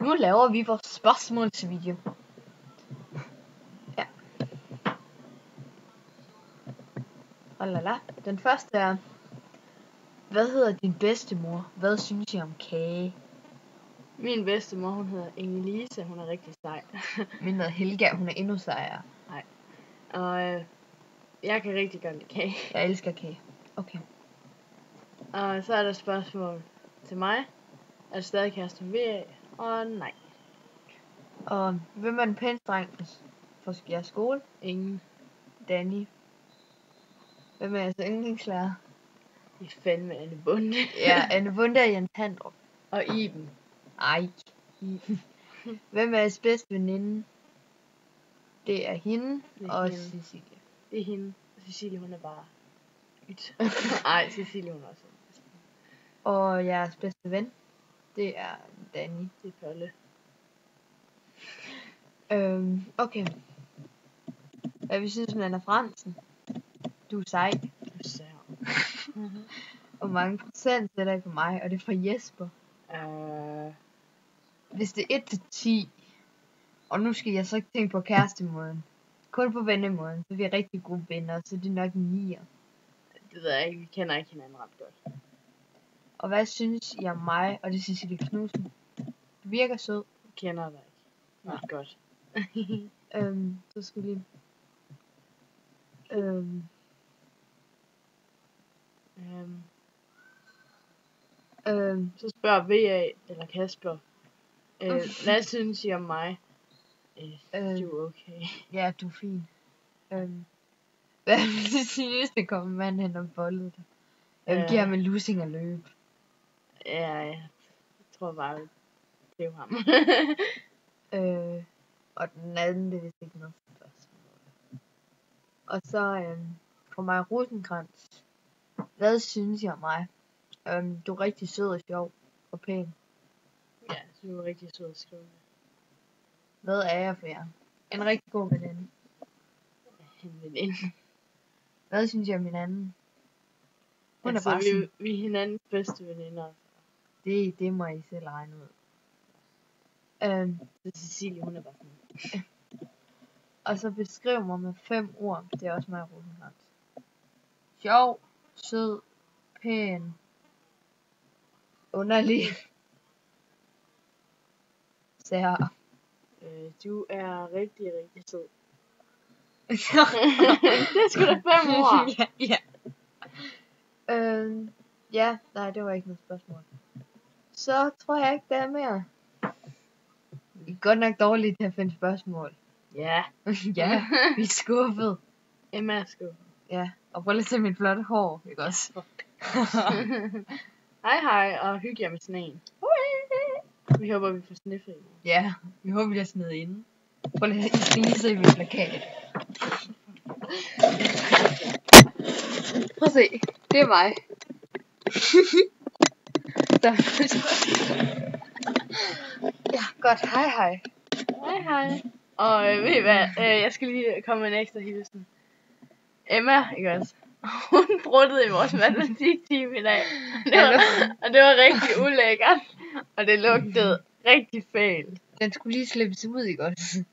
Nu laver vi vores spørgsmålsvideo. Ja. Og la. Den første er: hvad hedder din bedstemor? Hvad synes I om kage? Min bedstemor, hun hedder Inge-Lise. Hun er rigtig sej. Min hedder Helga. Hun er endnu sejere. Nej. Og jeg kan rigtig godt lide kage. Jeg elsker kage. Okay. Og så er der spørgsmål til mig. Er du stadig kæreste med VA? Og nej. Og hvem er den pæneste dreng for jeres skole? Ingen. Danny. Hvem er jeres yndlingslærer? Det er fandme Anne Bunde. Ja, Anne Bunde og Jens Handrup. Og Iben. Ej. Hvem er jeres bedste veninde? Det er hende og Cecilie. Det er hende. Cecilie, hun er bare ydt. Ej, Cecilie, hun er også. Og jeres bedste ven? Det er Danny. Det er Palle. Okay. Hvad vi synes om Anna Fransen? Du er sej. Du er sær. Hvor mange procent sætter I på mig? Og det er fra Jesper. Hvis det er 1-10, og nu skal jeg så ikke tænke på kærestemåden, kun på vennemåden, så er vi rigtig gode venner, så det er nok en 9'er. Det ved jeg ikke, vi kender ikke hinanden ret godt. Og hvad synes I om mig? Og det er Cecilie Knudsen. Du virker sød. Jeg kender dig ikke ret godt. Så skal vi lige... Så spørger VA, eller Kasper, hvad synes I om mig? Du er okay. Ja, du er fin. Hvad vil du sige, hvis det kommer mand hen og bollede dig? Jeg vil give ham en lussing at løbe. Ja, jeg tror bare, det er ham. Og den anden, det er vist ikke noget spørgsmål. Og så for mig Rosenkrantz. Hvad synes I om mig? Du er rigtig sød og sjov og pæn. Ja, du er rigtig sød at skrive. Hvad er jeg for jer? En rigtig god veninde. En veninde. Hvad synes jeg om hinanden? Hun altså, er bare sådan, vi er hinandens bedste veninder. Det må I selv regne ud. Så Cecilie, hun er bare sådan. Og så beskriv mig med 5 ord. Det er også mig, Rosenkrantz. Sjov, sød, pæn, underlig, sær. Du er rigtig, rigtig sød. Det er sgu da 5 ord. Ja. Ja, nej, det var ikke noget spørgsmål. Så tror jeg ikke, der er mere. I er godt nok dårlige til at finde spørgsmål. Ja. Ja, vi er skuffet. Emma er skuffet. Ja, og prøv lige at se mit flotte hår, ikke også? Hej, og hygge jer med sneen. Vi håber, vi får snefri. Ja, vi håber, vi bliver snedet inde. Prøv lige at se min plakat. Prøv at se, det er mig. Ja, godt. Hej. Hej. Og ved I hvad, jeg skal lige komme med en ekstra hilsen. Emma, ikke også? Hun bruttede i vores matematik-team i dag. Og det var rigtig ulækkert. Og det lugtede rigtig fælt. Den skulle lige slippes ud, ikke også?